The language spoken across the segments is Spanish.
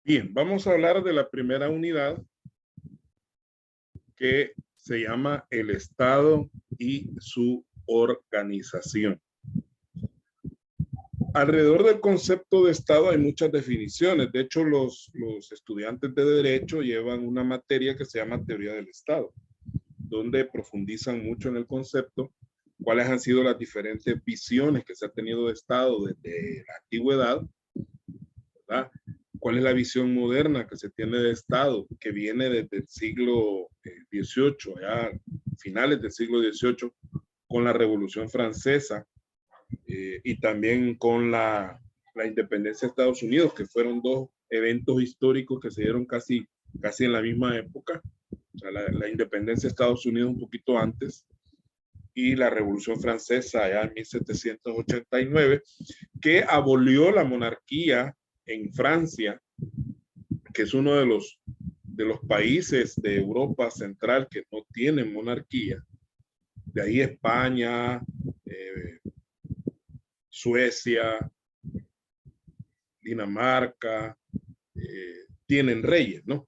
Bien, vamos a hablar de la primera unidad que se llama el Estado y su organización. Alrededor del concepto de Estado hay muchas definiciones. De hecho, los estudiantes de Derecho llevan una materia que se llama Teoría del Estado, donde profundizan mucho en el concepto, cuáles han sido las diferentes visiones que se ha tenido de Estado desde la antigüedad, ¿verdad? ¿Cuál es la visión moderna que se tiene de Estado, que viene desde el siglo XVIII, ya finales del siglo XVIII, con la Revolución Francesa y también con la independencia de Estados Unidos, que fueron dos eventos históricos que se dieron casi en la misma época? O sea, la independencia de Estados Unidos un poquito antes y la Revolución Francesa ya en 1789, que abolió la monarquía en Francia, que es uno de los países de Europa Central que no tienen monarquía. De ahí España, Suecia, Dinamarca, tienen reyes, ¿no?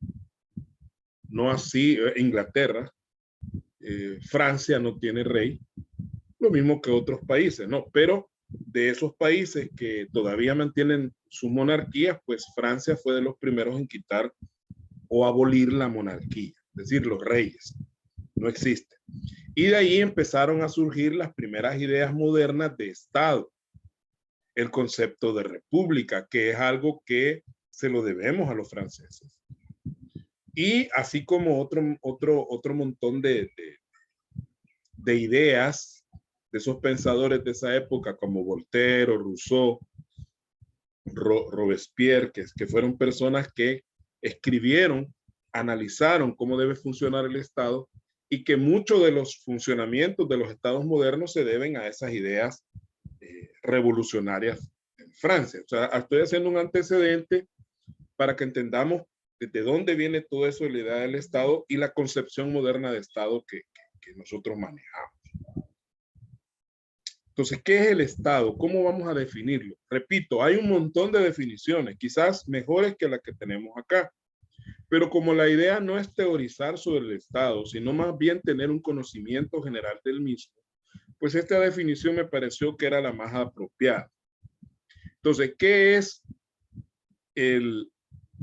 No así Inglaterra, Francia no tiene rey, lo mismo que otros países, ¿no? Pero de esos países que todavía mantienen sus monarquías, pues Francia fue de los primeros en quitar o abolir la monarquía, es decir, los reyes, no existen. Y de ahí empezaron a surgir las primeras ideas modernas de Estado, el concepto de república, que es algo que se lo debemos a los franceses. Y así como otro montón de ideas de esos pensadores de esa época, como Voltaire, Rousseau, Robespierre, que fueron personas que escribieron, analizaron cómo debe funcionar el Estado y que muchos de los funcionamientos de los estados modernos se deben a esas ideas revolucionarias en Francia. O sea, estoy haciendo un antecedente para que entendamos desde dónde viene todo eso de la idea del Estado y la concepción moderna de Estado que nosotros manejamos. Entonces, ¿qué es el Estado? ¿Cómo vamos a definirlo? Repito, hay un montón de definiciones, quizás mejores que las que tenemos acá. Pero como la idea no es teorizar sobre el Estado, sino más bien tener un conocimiento general del mismo, pues esta definición me pareció que era la más apropiada. Entonces, ¿qué es el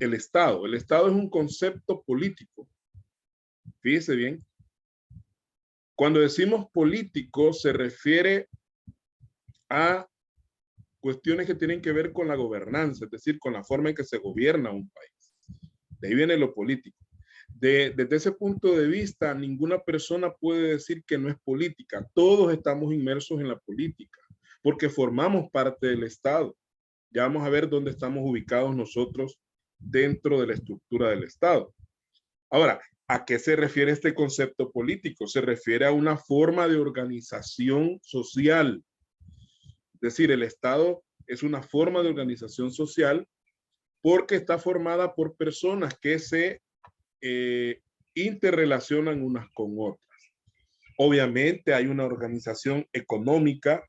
Estado? El Estado es un concepto político. Fíjese bien. Cuando decimos político, se refiere a cuestiones que tienen que ver con la gobernanza, es decir, con la forma en que se gobierna un país. De ahí viene lo político. Desde ese punto de vista, ninguna persona puede decir que no es política. Todos estamos inmersos en la política, porque formamos parte del Estado. Ya vamos a ver dónde estamos ubicados nosotros dentro de la estructura del Estado. Ahora, ¿a qué se refiere este concepto político? Se refiere a una forma de organización social. Es decir, el Estado es una forma de organización social porque está formada por personas que se interrelacionan unas con otras. Obviamente hay una organización económica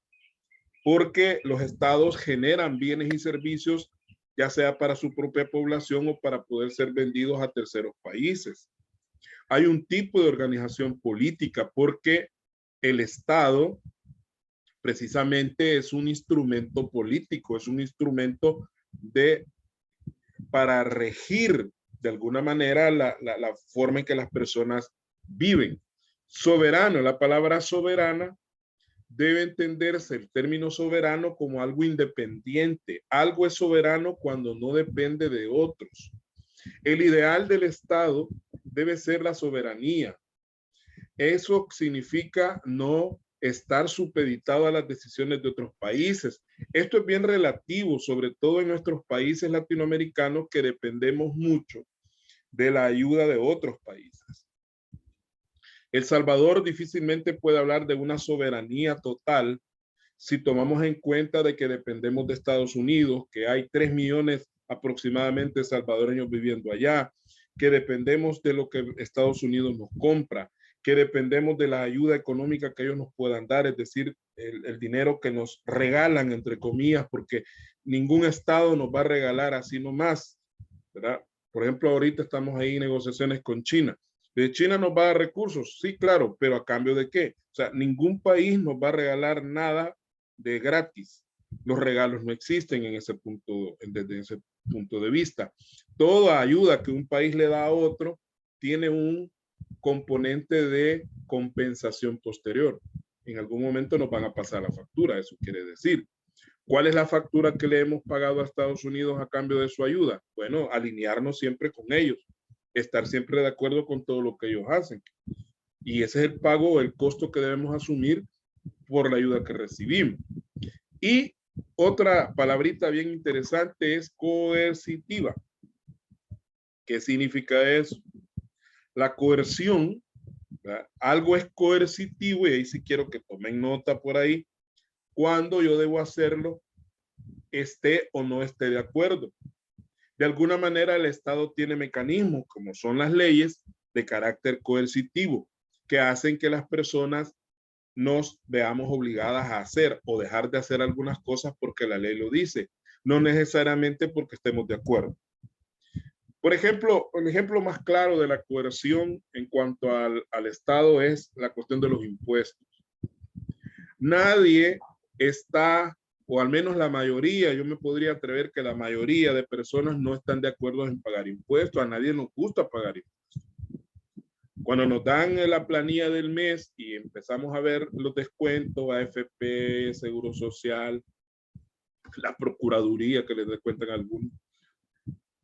porque los estados generan bienes y servicios, ya sea para su propia población o para poder ser vendidos a terceros países. Hay un tipo de organización política porque el Estado precisamente es un instrumento político, es un instrumento para regir de alguna manera la forma en que las personas viven. Soberano, la palabra soberana debe entenderse el término soberano como algo independiente. Algo es soberano cuando no depende de otros. El ideal del Estado debe ser la soberanía. Eso significa no estar supeditado a las decisiones de otros países. Esto es bien relativo, sobre todo en nuestros países latinoamericanos que dependemos mucho de la ayuda de otros países. El Salvador difícilmente puede hablar de una soberanía total si tomamos en cuenta de que dependemos de Estados Unidos, que hay 3 millones aproximadamente de salvadoreños viviendo allá, que dependemos de lo que Estados Unidos nos compra, que dependemos de la ayuda económica que ellos nos puedan dar, es decir, el dinero que nos regalan, entre comillas, porque ningún Estado nos va a regalar así nomás, ¿verdad? Por ejemplo, ahorita estamos ahí en negociaciones con China. ¿De China nos va a dar recursos? Sí, claro, pero ¿a cambio de qué? O sea, ningún país nos va a regalar nada de gratis. Los regalos no existen en ese punto, desde ese punto de vista. Toda ayuda que un país le da a otro tiene un componente de compensación posterior. En algún momento nos van a pasar la factura, eso quiere decir. ¿Cuál es la factura que le hemos pagado a Estados Unidos a cambio de su ayuda? Bueno, alinearnos siempre con ellos, estar siempre de acuerdo con todo lo que ellos hacen. Y ese es el pago, el costo que debemos asumir por la ayuda que recibimos. Y otra palabrita bien interesante es coercitiva. ¿Qué significa eso? La coerción, ¿verdad? Algo es coercitivo, y ahí sí quiero que tomen nota por ahí, cuando yo debo hacerlo, esté o no esté de acuerdo. De alguna manera el Estado tiene mecanismos, como son las leyes, de carácter coercitivo, que hacen que las personas nos veamos obligadas a hacer o dejar de hacer algunas cosas porque la ley lo dice, no necesariamente porque estemos de acuerdo. Por ejemplo, el ejemplo más claro de la coerción en cuanto al Estado es la cuestión de los impuestos. Nadie está, o al menos la mayoría, yo me podría atrever que la mayoría de personas no están de acuerdo en pagar impuestos. A nadie nos gusta pagar impuestos. Cuando nos dan la planilla del mes y empezamos a ver los descuentos, AFP, Seguro Social, la Procuraduría que les descuentan algunos,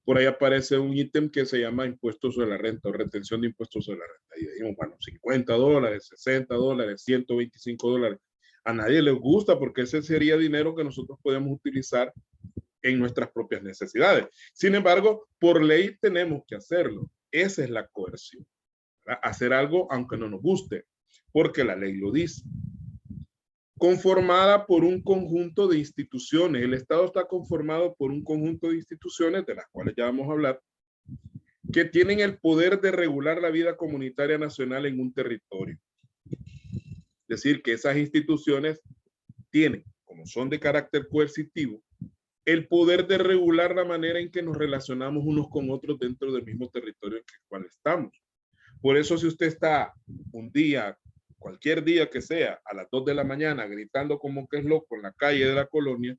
por ahí aparece un ítem que se llama impuestos sobre la renta o retención de impuestos sobre la renta. Y decimos, bueno, $50, $60, $125. A nadie le gusta porque ese sería dinero que nosotros podemos utilizar en nuestras propias necesidades. Sin embargo, por ley tenemos que hacerlo. Esa es la coerción, ¿verdad? Hacer algo aunque no nos guste, porque la ley lo dice. Conformada por un conjunto de instituciones. El Estado está conformado por un conjunto de instituciones, de las cuales ya vamos a hablar, que tienen el poder de regular la vida comunitaria nacional en un territorio. Es decir, que esas instituciones tienen, como son de carácter coercitivo, el poder de regular la manera en que nos relacionamos unos con otros dentro del mismo territorio en el cual estamos. Por eso, si usted está un día, cualquier día que sea, a las 2 de la mañana, gritando como que es loco en la calle de la colonia,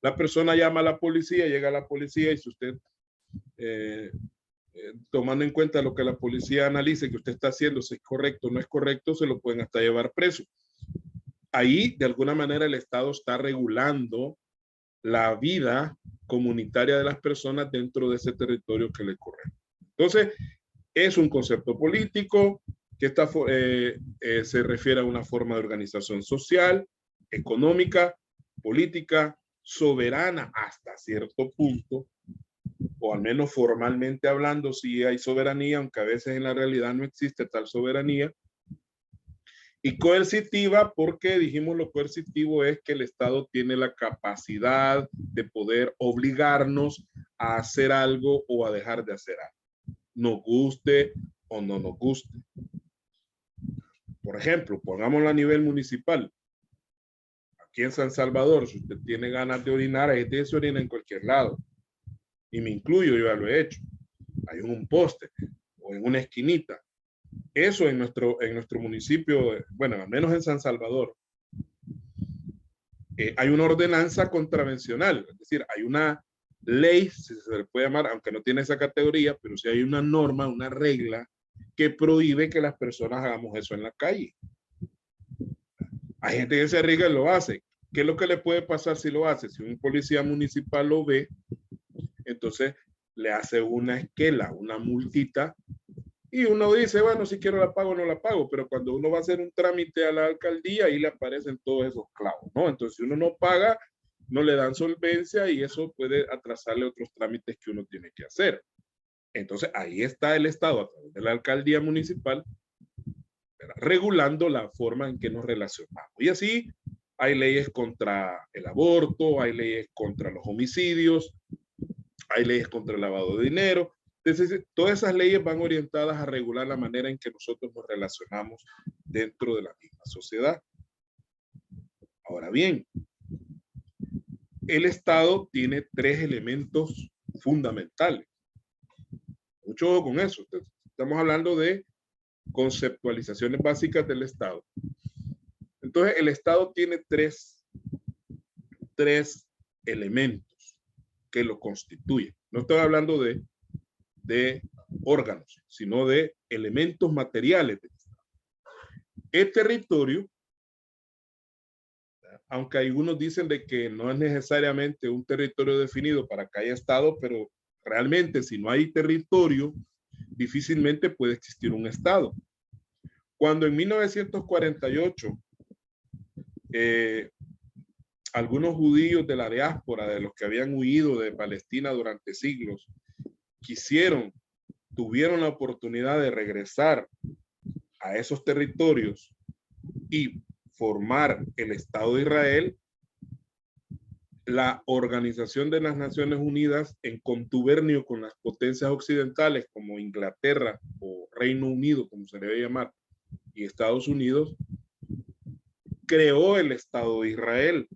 la persona llama a la policía, llega a la policía y si usted, tomando en cuenta lo que la policía analice que usted está haciendo, si es correcto o no es correcto, se lo pueden hasta llevar preso. Ahí, de alguna manera, el Estado está regulando la vida comunitaria de las personas dentro de ese territorio que le corresponde. Entonces, es un concepto político que se refiere a una forma de organización social, económica, política, soberana hasta cierto punto, o al menos formalmente hablando, sí hay soberanía, aunque a veces en la realidad no existe tal soberanía. Y coercitiva, porque dijimos lo coercitivo es que el Estado tiene la capacidad de poder obligarnos a hacer algo o a dejar de hacer algo, nos guste o no nos guste. Por ejemplo, pongámoslo a nivel municipal. Aquí en San Salvador, si usted tiene ganas de orinar, hay gente que se orina en cualquier lado. Y me incluyo, yo ya lo he hecho. Hay un poste o en una esquinita. Eso en nuestro municipio, bueno, al menos en San Salvador, hay una ordenanza contravencional, es decir, hay una ley, si se le puede llamar, aunque no tiene esa categoría, pero sí hay una norma, una regla que prohíbe que las personas hagamos eso en la calle. Hay gente que se arriesga y lo hace. ¿Qué es lo que le puede pasar si lo hace? Si un policía municipal lo ve, entonces le hace una esquela, una multita, y uno dice, bueno, si quiero la pago, no la pago, pero cuando uno va a hacer un trámite a la alcaldía, ahí le aparecen todos esos clavos, ¿no? Entonces, si uno no paga, no le dan solvencia y eso puede atrasarle otros trámites que uno tiene que hacer. Entonces, ahí está el Estado, a través de la alcaldía municipal, ¿verdad?, regulando la forma en que nos relacionamos. Y así hay leyes contra el aborto, hay leyes contra los homicidios, hay leyes contra el lavado de dinero. Entonces, todas esas leyes van orientadas a regular la manera en que nosotros nos relacionamos dentro de la misma sociedad. Ahora bien, el Estado tiene tres elementos fundamentales. Mucho ojo con eso. Estamos hablando de conceptualizaciones básicas del Estado. Entonces, el Estado tiene tres elementos que lo constituyen. No estoy hablando de órganos, sino de elementos materiales del Estado. El territorio, aunque algunos dicen de que no es necesariamente un territorio definido para que haya Estado, pero realmente si no hay territorio, difícilmente puede existir un Estado. Cuando en 1948 algunos judíos de la diáspora, de los que habían huido de Palestina durante siglos, tuvieron la oportunidad de regresar a esos territorios y formar el Estado de Israel, la Organización de las Naciones Unidas, en contubernio con las potencias occidentales como Inglaterra o Reino Unido, como se debe llamar, y Estados Unidos, creó el Estado de Israel.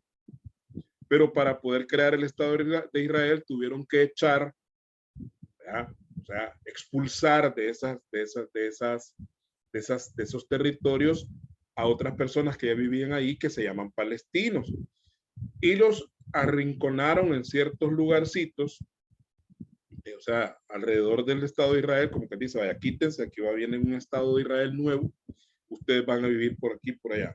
Pero para poder crear el Estado de Israel tuvieron que echar, o sea, expulsar de esos territorios a otras personas que ya vivían ahí, que se llaman palestinos, y los arrinconaron en ciertos lugarcitos, o sea, alrededor del Estado de Israel, como que dice, vaya, quítense, aquí va, viene un Estado de Israel nuevo, ustedes van a vivir por aquí, por allá.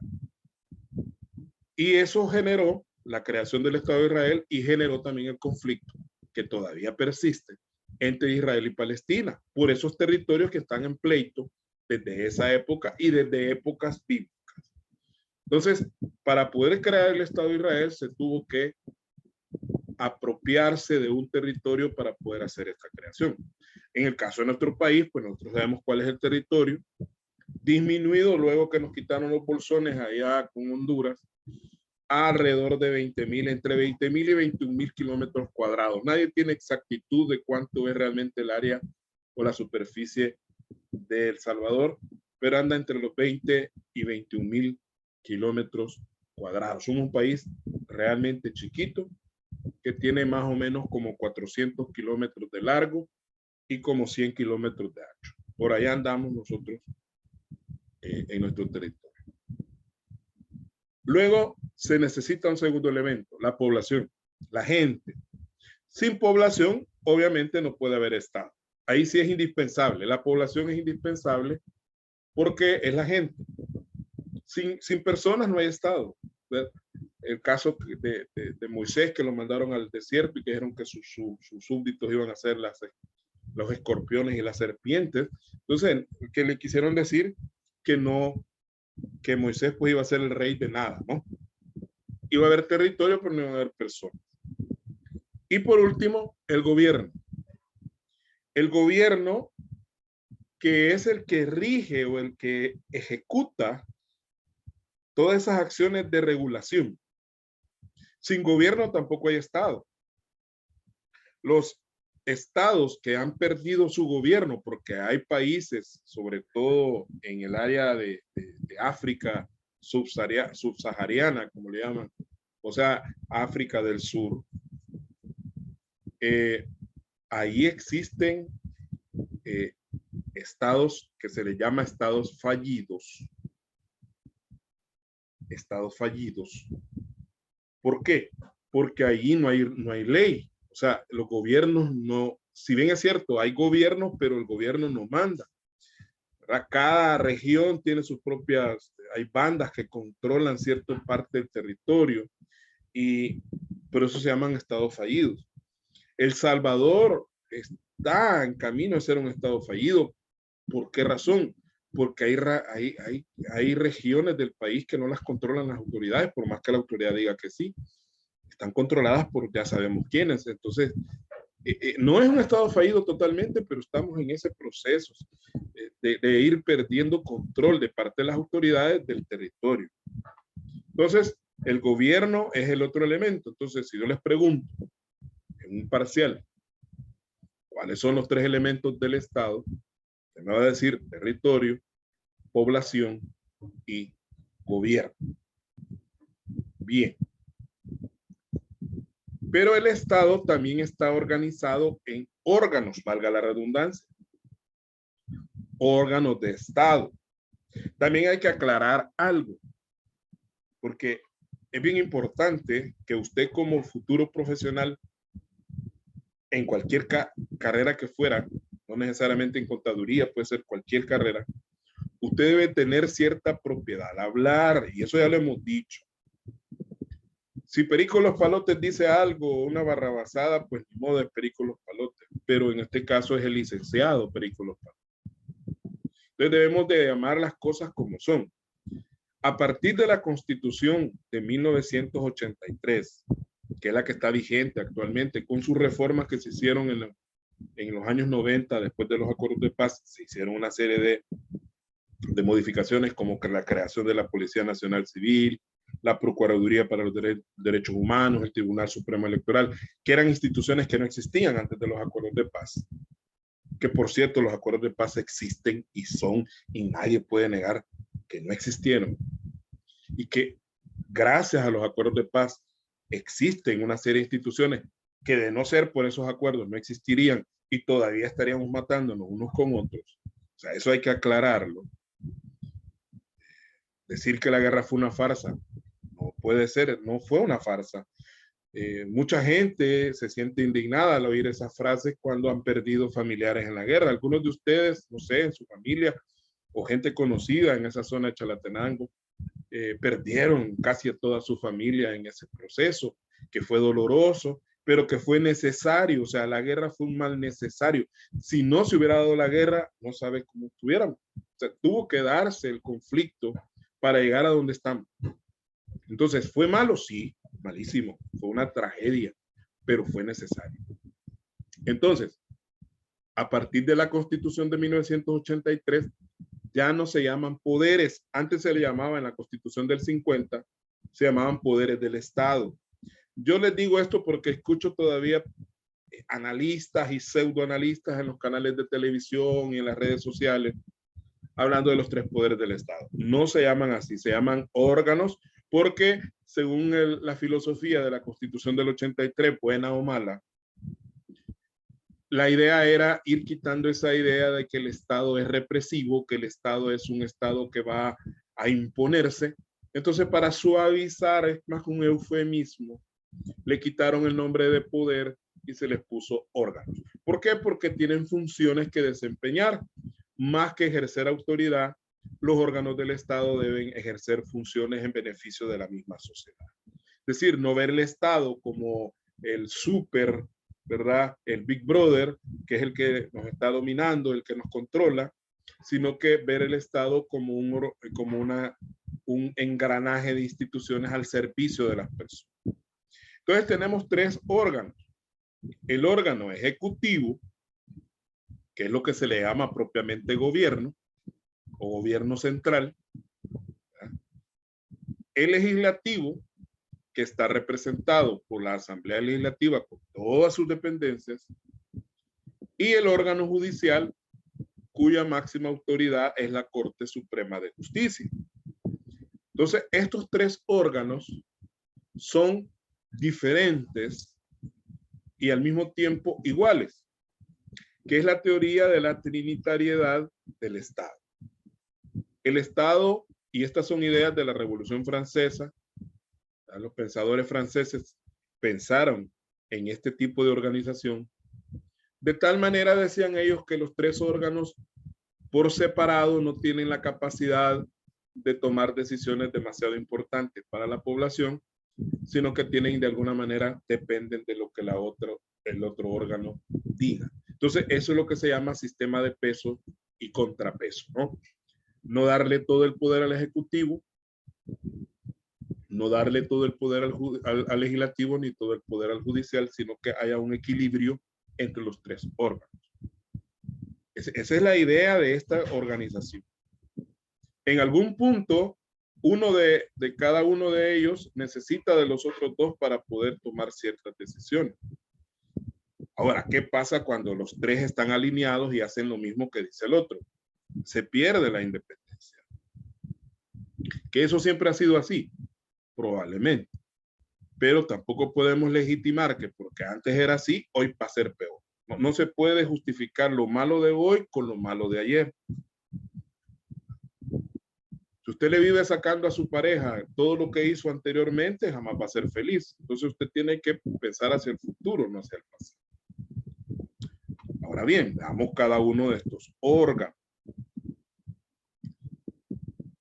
Y eso generó la creación del Estado de Israel y generó también el conflicto que todavía persiste entre Israel y Palestina, por esos territorios que están en pleito desde esa época y desde épocas bíblicas. Entonces, para poder crear el Estado de Israel se tuvo que apropiarse de un territorio para poder hacer esta creación. En el caso de nuestro país, pues nosotros sabemos cuál es el territorio, disminuido luego que nos quitaron los bolsones allá con Honduras, alrededor de 20,000, entre 20,000 y 21,000 kilómetros cuadrados. Nadie tiene exactitud de cuánto es realmente el área o la superficie de El Salvador, pero anda entre los 20 y 21,000 kilómetros cuadrados. Somos un país realmente chiquito que tiene más o menos como 400 kilómetros de largo y como 100 kilómetros de ancho. Por allá andamos nosotros en nuestro territorio. Luego se necesita un segundo elemento, la población, la gente. Sin población, obviamente no puede haber Estado. Ahí sí es indispensable. La población es indispensable porque es la gente. Sin personas no hay Estado. El caso de Moisés, que lo mandaron al desierto y que dijeron que sus súbditos iban a ser los escorpiones y las serpientes. Entonces, que le quisieron decir que Moisés pues iba a ser el rey de nada, ¿no? Iba a haber territorio, pero no iba a haber personas. Y por último, el gobierno. El gobierno, que es el que rige o el que ejecuta todas esas acciones de regulación. Sin gobierno tampoco hay Estado. Los estados que han perdido su gobierno, porque hay países, sobre todo en el área de África subsahariana, como le llaman, o sea, África del Sur, ahí existen estados que se les llama estados fallidos. Estados fallidos. ¿Por qué? Porque ahí no hay ley. O sea, los gobiernos no, si bien es cierto, hay gobiernos, pero el gobierno no manda. ¿Verdad? Cada región tiene sus propias, hay bandas que controlan cierta parte del territorio y por eso se llaman estados fallidos. El Salvador está en camino a ser un estado fallido. ¿Por qué razón? Porque hay regiones del país que no las controlan las autoridades, por más que la autoridad diga que sí. Están controladas por ya sabemos quiénes. Entonces, no es un estado fallido totalmente, pero estamos en ese proceso de ir perdiendo control de parte de las autoridades del territorio. Entonces, el gobierno es el otro elemento. Entonces, si yo les pregunto en un parcial, ¿cuáles son los tres elementos del Estado? Se me va a decir territorio, población y gobierno. Bien. Pero el Estado también está organizado en órganos, valga la redundancia. órganos de Estado. También hay que aclarar algo, porque es bien importante que usted como futuro profesional, en cualquier carrera que fuera, no necesariamente en contaduría, puede ser cualquier carrera, usted debe tener cierta propiedad, hablar, y eso ya lo hemos dicho. Si Perico Los Palotes dice algo, una barrabasada, pues ni modo es Perico Los Palotes, pero en este caso es el licenciado Perico Los Palotes. Entonces debemos de llamar las cosas como son. A partir de la Constitución de 1983, que es la que está vigente actualmente, con sus reformas que se hicieron en los años 90, después de los acuerdos de paz, se hicieron una serie de modificaciones como que la creación de la Policía Nacional Civil, la Procuraduría para los Derechos Humanos, el Tribunal Supremo Electoral, que eran instituciones que no existían antes de los acuerdos de paz. Que por cierto, los acuerdos de paz existen y son, y nadie puede negar que no existieron. Y que gracias a los acuerdos de paz existen una serie de instituciones que de no ser por esos acuerdos no existirían y todavía estaríamos matándonos unos con otros. O sea, eso hay que aclararlo. Decir que la guerra fue una farsa, no puede ser, no fue una farsa. Mucha gente se siente indignada al oír esas frases cuando han perdido familiares en la guerra. Algunos de ustedes, no sé, en su familia o gente conocida en esa zona de Chalatenango, perdieron casi a toda su familia en ese proceso, que fue doloroso, pero que fue necesario. O sea, la guerra fue un mal necesario. Si no se hubiera dado la guerra, no sabe cómo estuviéramos. O sea, tuvo que darse el conflicto para llegar a donde estamos. Entonces, ¿fue malo? Sí, malísimo. Fue una tragedia, pero fue necesario. Entonces, a partir de la Constitución de 1983, ya no se llaman poderes. Antes se le llamaba en la Constitución del 50, se llamaban poderes del Estado. Yo les digo esto porque escucho todavía analistas y pseudoanalistas en los canales de televisión y en las redes sociales hablando de los tres poderes del Estado. No se llaman así, se llaman órganos porque según la filosofía de la Constitución del 83, buena o mala, la idea era ir quitando esa idea de que el Estado es represivo, que el Estado es un Estado que va a imponerse. Entonces, para suavizar, es más un eufemismo, le quitaron el nombre de poder y se les puso órganos. ¿Por qué? Porque tienen funciones que desempeñar. Más que ejercer autoridad, los órganos del Estado deben ejercer funciones en beneficio de la misma sociedad. Es decir, no ver el Estado como el súper, ¿verdad? El Big Brother, que es el que nos está dominando, el que nos controla, sino que ver el Estado como un engranaje de instituciones al servicio de las personas. Entonces tenemos tres órganos. El órgano ejecutivo, que es lo que se le llama propiamente gobierno o gobierno central. ¿Verdad? El legislativo, que está representado por la Asamblea Legislativa con todas sus dependencias, y el órgano judicial, cuya máxima autoridad es la Corte Suprema de Justicia. Entonces, estos tres órganos son diferentes y al mismo tiempo iguales, que es la teoría de la trinitariedad del Estado. El Estado, y estas son ideas de la Revolución Francesa, los pensadores franceses pensaron en este tipo de organización, de tal manera decían ellos que los tres órganos por separado no tienen la capacidad de tomar decisiones demasiado importantes para la población, sino que tienen de alguna manera, dependen de lo que el otro órgano diga. Entonces, eso es lo que se llama sistema de peso y contrapeso, ¿no? No darle todo el poder al Ejecutivo, no darle todo el poder al Legislativo ni todo el poder al Judicial, sino que haya un equilibrio entre los tres órganos. Esa es la idea de esta organización. En algún punto, uno de cada uno de ellos necesita de los otros dos para poder tomar ciertas decisiones. Ahora, ¿qué pasa cuando los tres están alineados y hacen lo mismo que dice el otro? Se pierde la independencia. ¿Que eso siempre ha sido así? Probablemente. Pero tampoco podemos legitimar que porque antes era así, hoy va a ser peor. No se puede justificar lo malo de hoy con lo malo de ayer. Si usted le vive sacando a su pareja todo lo que hizo anteriormente, jamás va a ser feliz. Entonces usted tiene que pensar hacia el futuro, no hacia el pasado. Ahora bien, veamos cada uno de estos órganos.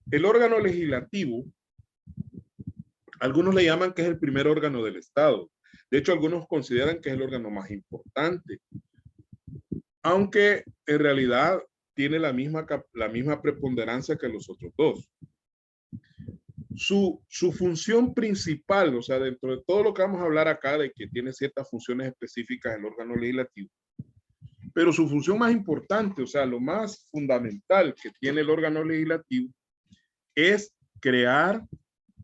El órgano legislativo, algunos le llaman que es el primer órgano del Estado. De hecho, algunos consideran que es el órgano más importante, aunque en realidad tiene la misma preponderancia que los otros dos. Su función principal, o sea, dentro de todo lo que vamos a hablar acá, de que tiene ciertas funciones específicas el órgano legislativo, pero su función más importante, o sea, lo más fundamental que tiene el órgano legislativo es crear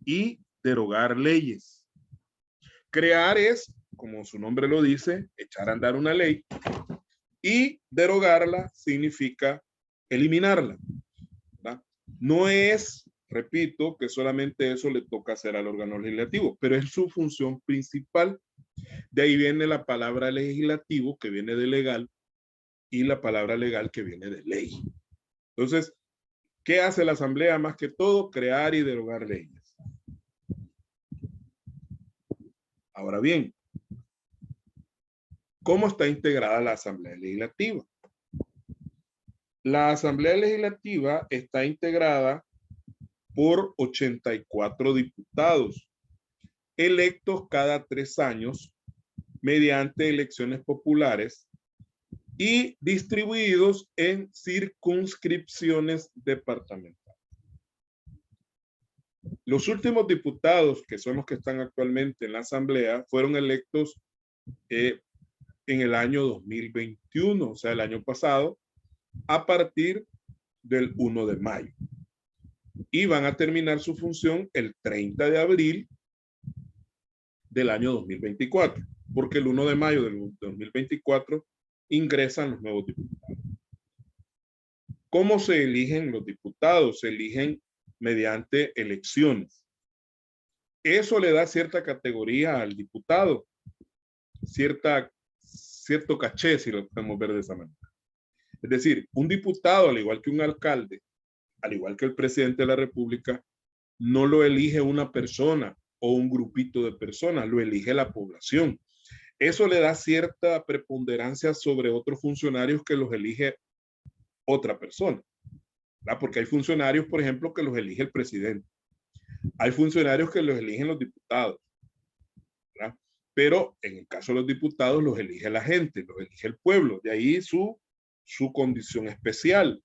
y derogar leyes. Crear es, como su nombre lo dice, echar a andar una ley, y derogarla significa eliminarla, ¿verdad? No es, repito, que solamente eso le toca hacer al órgano legislativo, pero es su función principal. De ahí viene la palabra legislativo, que viene de legal, y la palabra legal, que viene de ley. Entonces, ¿qué hace la Asamblea? Más que todo, crear y derogar leyes. Ahora bien, ¿cómo está integrada la Asamblea Legislativa? La Asamblea Legislativa está integrada por 84 diputados, electos cada 3 años mediante elecciones populares y distribuidos en circunscripciones departamentales. Los últimos diputados, que son los que están actualmente en la Asamblea, fueron electos en el año 2021, o sea, el año pasado, a partir del 1 de mayo. Y van a terminar su función el 30 de abril del año 2024, porque el 1 de mayo del 2024 ingresan los nuevos diputados. ¿Cómo se eligen los diputados? Se eligen mediante elecciones. Eso le da cierta categoría al diputado, cierto caché, si lo podemos ver de esa manera. Es decir, un diputado, al igual que un alcalde, al igual que el presidente de la República, no lo elige una persona o un grupito de personas, lo elige la población. Eso le da cierta preponderancia sobre otros funcionarios que los elige otra persona, ¿verdad? Porque hay funcionarios, por ejemplo, que los elige el presidente. Hay funcionarios que los eligen los diputados, ¿verdad? Pero en el caso de los diputados los elige la gente, los elige el pueblo. De ahí su condición especial.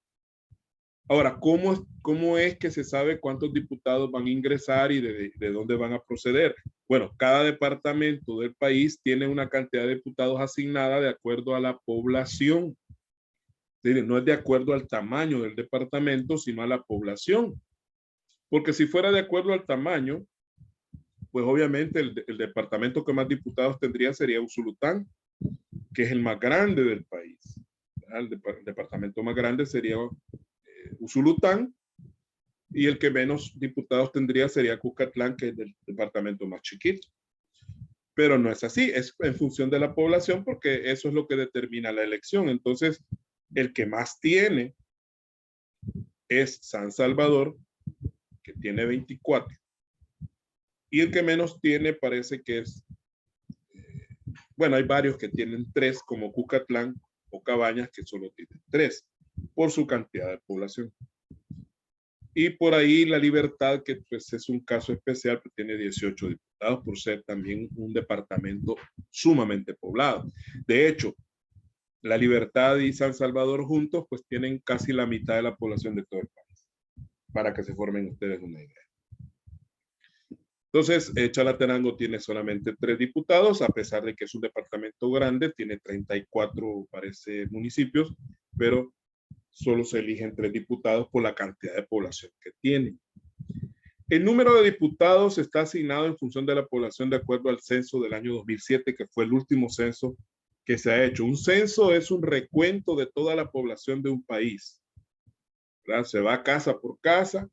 Ahora, ¿cómo es que se sabe cuántos diputados van a ingresar y de dónde van a proceder? Bueno, cada departamento del país tiene una cantidad de diputados asignada de acuerdo a la población. No es de acuerdo al tamaño del departamento, sino a la población. Porque si fuera de acuerdo al tamaño, pues obviamente el departamento que más diputados tendría sería Usulután, que es el más grande del país. El departamento más grande sería Usulután, y el que menos diputados tendría sería Cucatlán, que es el departamento más chiquito. Pero no es así, es en función de la población, porque eso es lo que determina la elección. Entonces, el que más tiene es San Salvador, que tiene 24. Y el que menos tiene parece que es, bueno, hay varios que tienen 3, como Cucatlán o Cabañas, que solo tienen 3, por su cantidad de población. Y por ahí La Libertad, que pues es un caso especial, pues tiene 18 diputados por ser también un departamento sumamente poblado. De hecho, La Libertad y San Salvador juntos pues tienen casi la mitad de la población de todo el país, para que se formen ustedes una idea. Entonces, Chalatenango tiene solamente 3 diputados, a pesar de que es un departamento grande, tiene 34, parece, municipios, pero solo se eligen 3 diputados por la cantidad de población que tienen. El número de diputados está asignado en función de la población de acuerdo al censo del año 2007, que fue el último censo que se ha hecho. Un censo es un recuento de toda la población de un país, ¿verdad? Se va casa por casa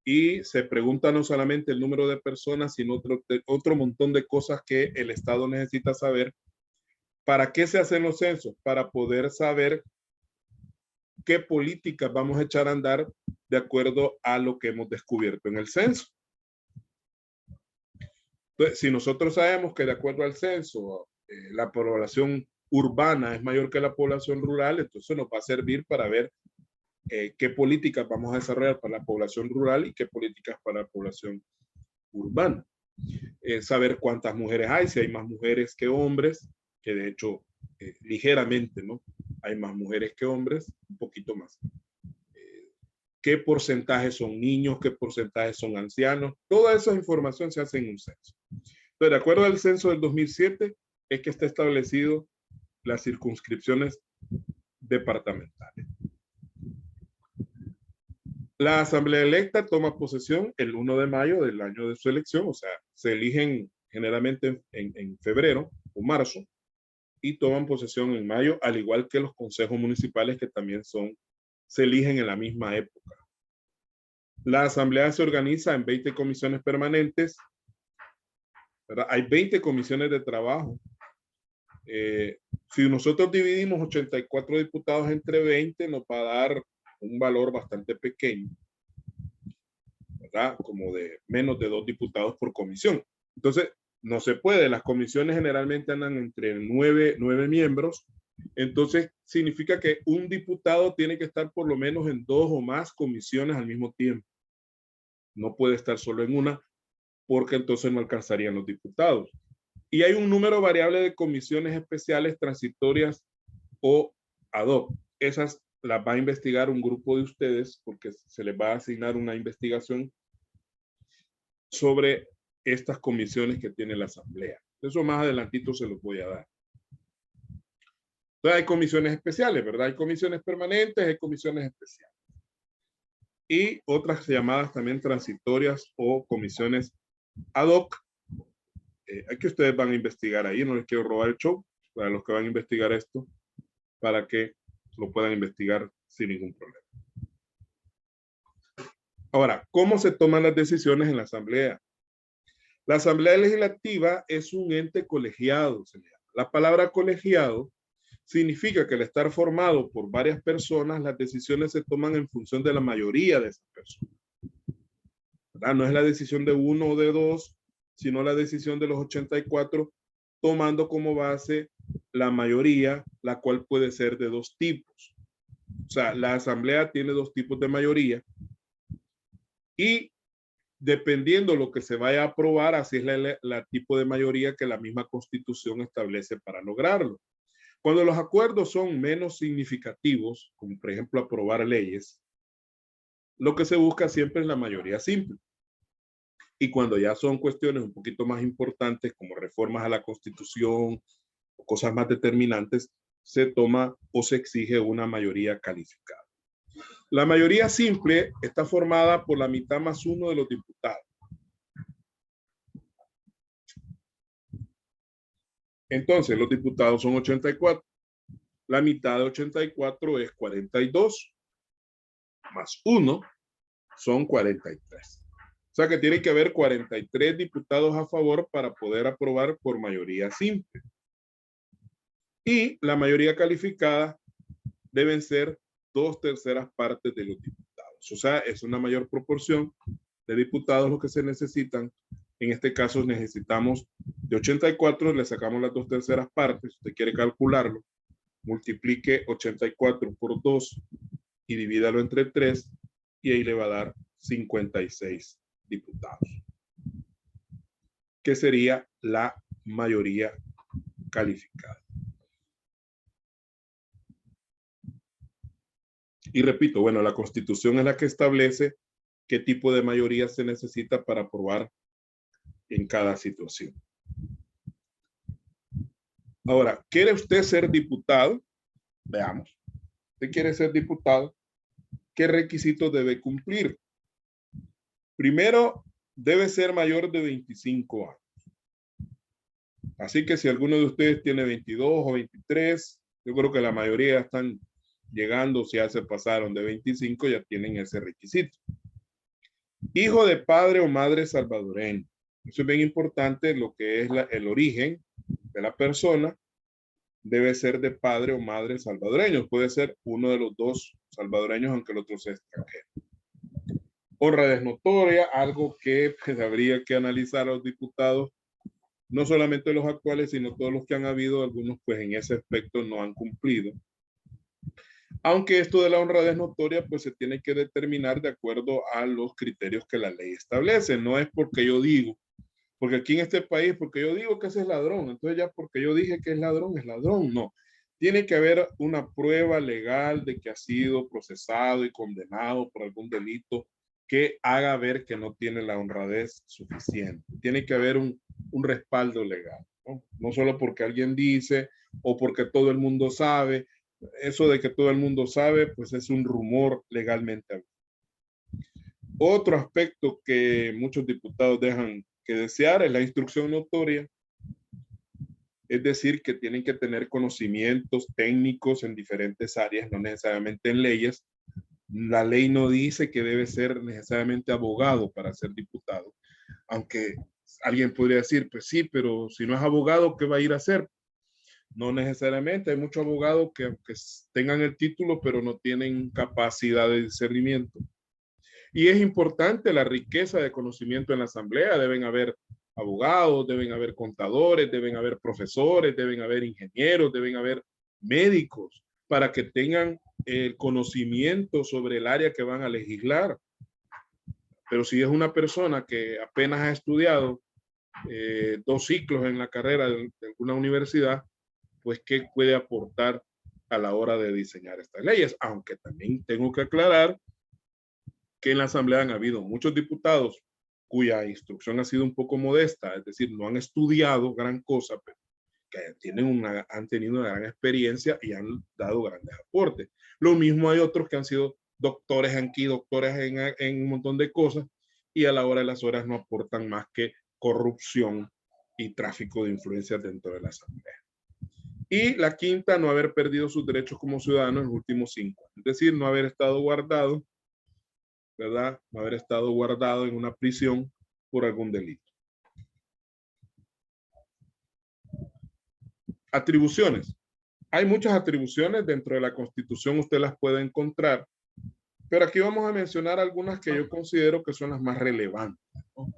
y se pregunta no solamente el número de personas, sino otro montón de cosas que el Estado necesita saber. ¿Para qué se hacen los censos? Para poder saber qué políticas vamos a echar a andar de acuerdo a lo que hemos descubierto en el censo. Entonces, si nosotros sabemos que de acuerdo al censo, la población urbana es mayor que la población rural, entonces nos va a servir para ver qué políticas vamos a desarrollar para la población rural y qué políticas para la población urbana. Saber cuántas mujeres hay, si hay más mujeres que hombres, que de hecho ligeramente, ¿no? Hay más mujeres que hombres, un poquito más. ¿Qué porcentaje son niños? ¿Qué porcentaje son ancianos? Toda esa información se hace en un censo. Entonces, de acuerdo al censo del 2007, es que está establecido las circunscripciones departamentales. La asamblea electa toma posesión el 1 de mayo del año de su elección, o sea, se eligen generalmente en febrero o marzo y toman posesión en mayo, al igual que los consejos municipales que también se eligen en la misma época. La asamblea se organiza en 20 comisiones permanentes, ¿verdad? Hay 20 comisiones de trabajo. Si nosotros dividimos 84 diputados entre 20, nos va a dar un valor bastante pequeño, ¿verdad? Como de menos de 2 diputados por comisión. Entonces, no se puede. Las comisiones generalmente andan entre 9 miembros. Entonces, significa que un diputado tiene que estar por lo menos en 2 o más comisiones al mismo tiempo. No puede estar solo en una, porque entonces no alcanzarían los diputados. Y hay un número variable de comisiones especiales, transitorias o ad hoc. Esas las va a investigar un grupo de ustedes, porque se les va a asignar una investigación sobre estas comisiones que tiene la asamblea. Eso más adelantito se los voy a dar. Entonces hay comisiones especiales, ¿verdad? Hay comisiones permanentes, hay comisiones especiales. Y otras llamadas también transitorias o comisiones ad hoc. Aquí ustedes van a investigar ahí, no les quiero robar el show, para los que van a investigar esto, para que lo puedan investigar sin ningún problema. Ahora, ¿cómo se toman las decisiones en la asamblea? La asamblea legislativa es un ente colegiado, se llama. La palabra colegiado significa que al estar formado por varias personas, las decisiones se toman en función de la mayoría de esas personas, ¿verdad? No es la decisión de uno o de dos, sino la decisión de los 84, tomando como base la mayoría, la cual puede ser de 2 tipos. O sea, la asamblea tiene 2 tipos de mayoría y dependiendo lo que se vaya a aprobar, así es la tipo de mayoría que la misma Constitución establece para lograrlo. Cuando los acuerdos son menos significativos, como por ejemplo aprobar leyes, lo que se busca siempre es la mayoría simple. Y cuando ya son cuestiones un poquito más importantes, como reformas a la Constitución o cosas más determinantes, se toma o se exige una mayoría calificada. La mayoría simple está formada por la mitad más 1 de los diputados. Entonces, los diputados son 84. La mitad de 84 es 42. Más 1 son 43. O sea que tiene que haber 43 diputados a favor para poder aprobar por mayoría simple. Y la mayoría calificada deben ser 2/3 partes de los diputados. O sea, es una mayor proporción de diputados los que se necesitan. En este caso necesitamos de 84, le sacamos las 2/3 partes. Si usted quiere calcularlo, multiplique 84 por 2 y divídalo entre 3 y ahí le va a dar 56 diputados, que sería la mayoría calificada. Y repito, bueno, la Constitución es la que establece qué tipo de mayoría se necesita para aprobar en cada situación. Ahora, ¿quiere usted ser diputado? Veamos. ¿Usted quiere ser diputado? ¿Qué requisitos debe cumplir? Primero, debe ser mayor de 25 años. Así que si alguno de ustedes tiene 22 o 23, yo creo que la mayoría están llegando, si ya se pasaron de 25, ya tienen ese requisito. Hijo de padre o madre salvadoreño. Eso es bien importante, lo que es el origen de la persona debe ser de padre o madre salvadoreños. Puede ser uno de los dos salvadoreños, aunque el otro sea extranjero. Honradez notoria, algo que pues, habría que analizar a los diputados, no solamente los actuales, sino todos los que han habido, algunos pues en ese aspecto no han cumplido. Aunque esto de la honradez notoria pues se tiene que determinar de acuerdo a los criterios que la ley establece. No es porque yo digo, porque aquí en este país, porque yo digo que ese es ladrón, entonces ya porque yo dije que es ladrón, no. Tiene que haber una prueba legal de que ha sido procesado y condenado por algún delito que haga ver que no tiene la honradez suficiente. Tiene que haber un respaldo legal, ¿no? No solo porque alguien dice o porque todo el mundo sabe. Eso de que todo el mundo sabe, pues es un rumor legalmente. Otro aspecto que muchos diputados dejan que desear es la instrucción notoria. Es decir, que tienen que tener conocimientos técnicos en diferentes áreas, no necesariamente en leyes. La ley no dice que debe ser necesariamente abogado para ser diputado, aunque alguien podría decir, pues sí, pero si no es abogado, ¿qué va a ir a hacer? No necesariamente, hay muchos abogados que aunque tengan el título, pero no tienen capacidad de discernimiento. Y es importante la riqueza de conocimiento en la asamblea. Deben haber abogados, deben haber contadores, deben haber profesores, deben haber ingenieros, deben haber médicos para que tengan el conocimiento sobre el área que van a legislar. Pero si es una persona que apenas ha estudiado 2 ciclos en la carrera de alguna universidad, pues qué puede aportar a la hora de diseñar estas leyes. Aunque también tengo que aclarar que en la Asamblea han habido muchos diputados cuya instrucción ha sido un poco modesta, es decir, no han estudiado gran cosa, pero que han tenido una gran experiencia y han dado grandes aportes. Lo mismo hay otros que han sido doctores aquí, doctores en un montón de cosas y a la hora de las horas no aportan más que corrupción y tráfico de influencias dentro de la Asamblea. Y la quinta, no haber perdido sus derechos como ciudadano en los últimos 5 años. Es decir, no haber estado guardado, ¿verdad? No haber estado guardado en una prisión por algún delito. Atribuciones. Hay muchas atribuciones dentro de la Constitución, usted las puede encontrar, pero aquí vamos a mencionar algunas que yo considero que son las más relevantes, ¿no?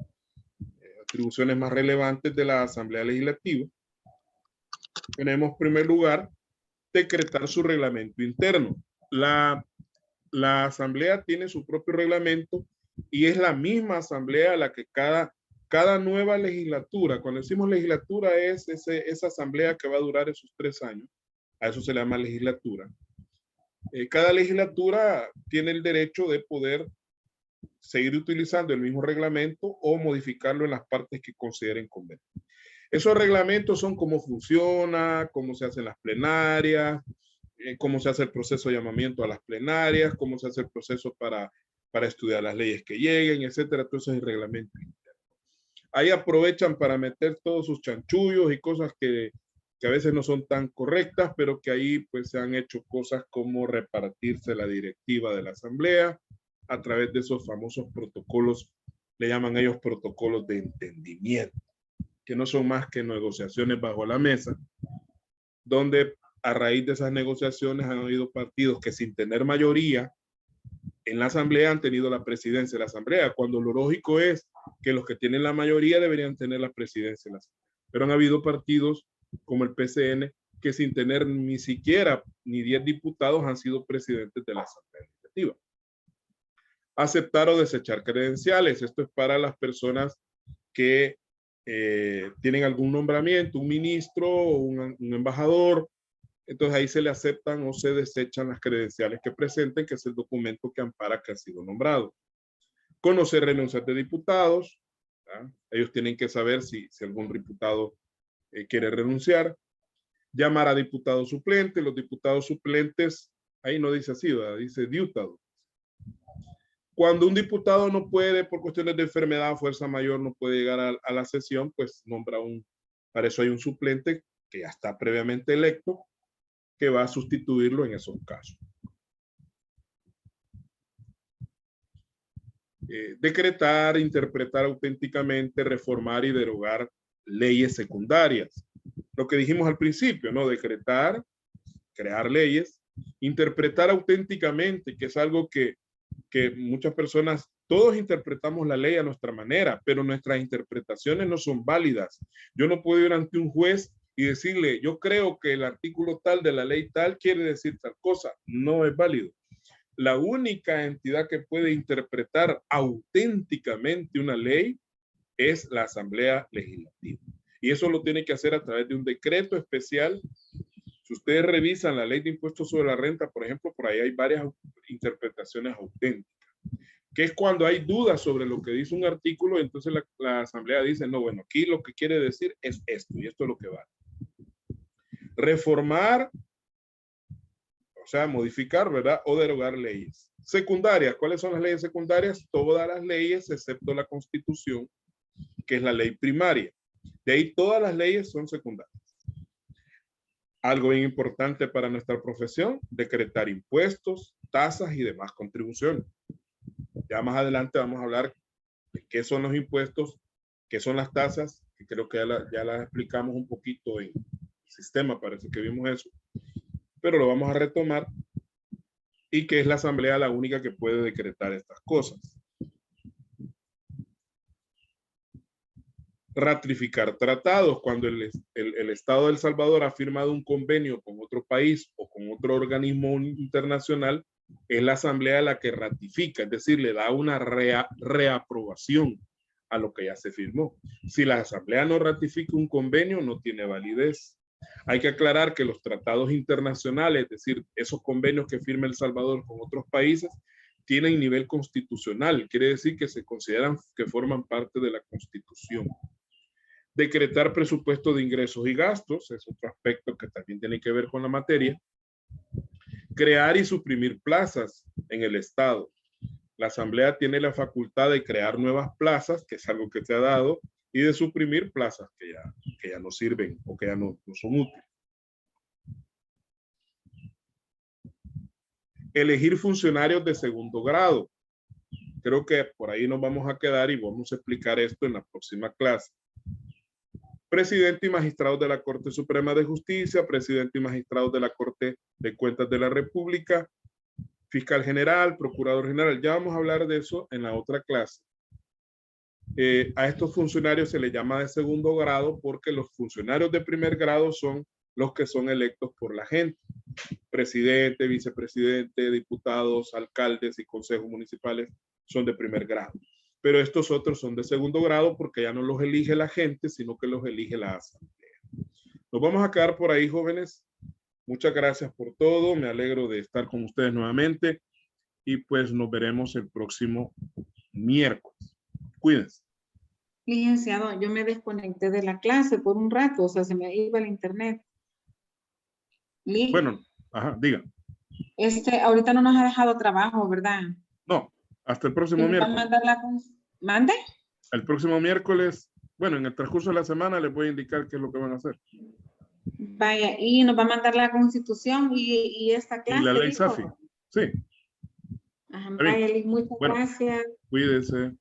Atribuciones más relevantes de la Asamblea Legislativa. Tenemos, en primer lugar, decretar su reglamento interno. La Asamblea tiene su propio reglamento y es la misma Asamblea la que cada nueva legislatura, cuando decimos legislatura es esa Asamblea que va a durar esos 3 años, a eso se le llama legislatura. Cada legislatura tiene el derecho de poder seguir utilizando el mismo reglamento o modificarlo en las partes que consideren conveniente. Esos reglamentos son cómo funciona, cómo se hacen las plenarias, cómo se hace el proceso de llamamiento a las plenarias, cómo se hace el proceso para estudiar las leyes que lleguen, etcétera. Todo eso es el reglamento interno. Ahí aprovechan para meter todos sus chanchullos y cosas que a veces no son tan correctas, pero que ahí pues se han hecho cosas como repartirse la directiva de la asamblea a través de esos famosos protocolos, le llaman ellos protocolos de entendimiento, que no son más que negociaciones bajo la mesa, donde a raíz de esas negociaciones han habido partidos que sin tener mayoría en la asamblea han tenido la presidencia de la asamblea, cuando lo lógico es que los que tienen la mayoría deberían tener la presidencia de la asamblea. Pero han habido partidos como el PCN que sin tener ni siquiera ni 10 diputados han sido presidentes de la asamblea legislativa. Aceptar o desechar credenciales. Esto es para las personas que tienen algún nombramiento, un ministro, un embajador. Entonces ahí se le aceptan o se desechan las credenciales que presenten, que es el documento que ampara que ha sido nombrado. Conocer renuncias de diputados. ¿verdad? Ellos tienen que saber si algún diputado quiere renunciar. Llamar a diputados suplentes. Los diputados suplentes, ahí no dice así, ¿verdad? Dice diputado. Cuando un diputado no puede, por cuestiones de enfermedad o fuerza mayor, no puede llegar a la sesión, pues nombra para eso hay un suplente que ya está previamente electo, que va a sustituirlo en esos casos. Decretar, interpretar auténticamente, reformar y derogar leyes secundarias. lo que dijimos al principio, ¿no? Decretar, crear leyes, interpretar auténticamente, que es algo que muchas personas, todos interpretamos la ley a nuestra manera, pero nuestras interpretaciones no son válidas. Yo no puedo ir ante un juez y decirle, yo creo que el artículo tal de la ley tal quiere decir tal cosa. No es válido. La única entidad que puede interpretar auténticamente una ley es la Asamblea Legislativa. Y eso lo tiene que hacer a través de un decreto especial. Si ustedes revisan la ley de impuestos sobre la renta, por ejemplo, por ahí hay varias interpretaciones auténticas, que es cuando hay dudas sobre lo que dice un artículo, entonces la Asamblea dice, no, bueno, aquí lo que quiere decir es esto, y esto es lo que vale. Reformar, o sea, modificar, ¿verdad? O derogar leyes. Secundarias, ¿cuáles son las leyes secundarias? Todas las leyes, excepto la Constitución, que es la ley primaria. De ahí todas las leyes son secundarias. Algo bien importante para nuestra profesión, decretar impuestos, tasas y demás contribuciones. Ya más adelante vamos a hablar de qué son los impuestos, qué son las tasas, que creo que ya las explicamos un poquito en el sistema, parece que vimos eso, pero lo vamos a retomar, y que es la Asamblea la única que puede decretar estas cosas. Ratificar tratados. Cuando el Estado de El Salvador ha firmado un convenio con otro país o con otro organismo internacional, es la Asamblea la que ratifica, es decir, le da una reaprobación a lo que ya se firmó. Si la Asamblea no ratifica un convenio, no tiene validez. Hay que aclarar que los tratados internacionales, es decir, esos convenios que firma El Salvador con otros países, tienen nivel constitucional, quiere decir que se consideran que forman parte de la Constitución. Decretar presupuesto de ingresos y gastos, es otro aspecto que también tiene que ver con la materia. Crear y suprimir plazas en el Estado. La Asamblea tiene la facultad de crear nuevas plazas, que es algo que se ha dado, y de suprimir plazas que ya no sirven o que ya no son útiles. Elegir funcionarios de segundo grado. Creo que por ahí nos vamos a quedar y vamos a explicar esto en la próxima clase. Presidente y magistrados de la Corte Suprema de Justicia, presidente y magistrados de la Corte de Cuentas de la República, fiscal general, procurador general. Ya vamos a hablar de eso en la otra clase. A estos funcionarios se les llama de segundo grado porque los funcionarios de primer grado son los que son electos por la gente. Presidente, vicepresidente, diputados, alcaldes y consejos municipales son de primer grado. Pero estos otros son de segundo grado porque ya no los elige la gente, sino que los elige la Asamblea. Nos vamos a quedar por ahí, jóvenes. Muchas gracias por todo. Me alegro de estar con ustedes nuevamente. Y pues nos veremos el próximo miércoles. Cuídense. Licenciado, yo me desconecté de la clase por un rato, o sea, se me iba el internet. Bueno, ajá, diga. Ahorita no nos ha dejado trabajo, ¿verdad? No, hasta el próximo miércoles. ¿Va a mandar ¿Mande? El próximo miércoles, bueno, en el transcurso de la semana les voy a indicar qué es lo que van a hacer. Vaya, y nos va a mandar la Constitución y esta clase. Y la ley SAFI, sí. Ajá, vaya, muchas gracias. Cuídense.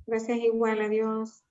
Gracias igual, adiós.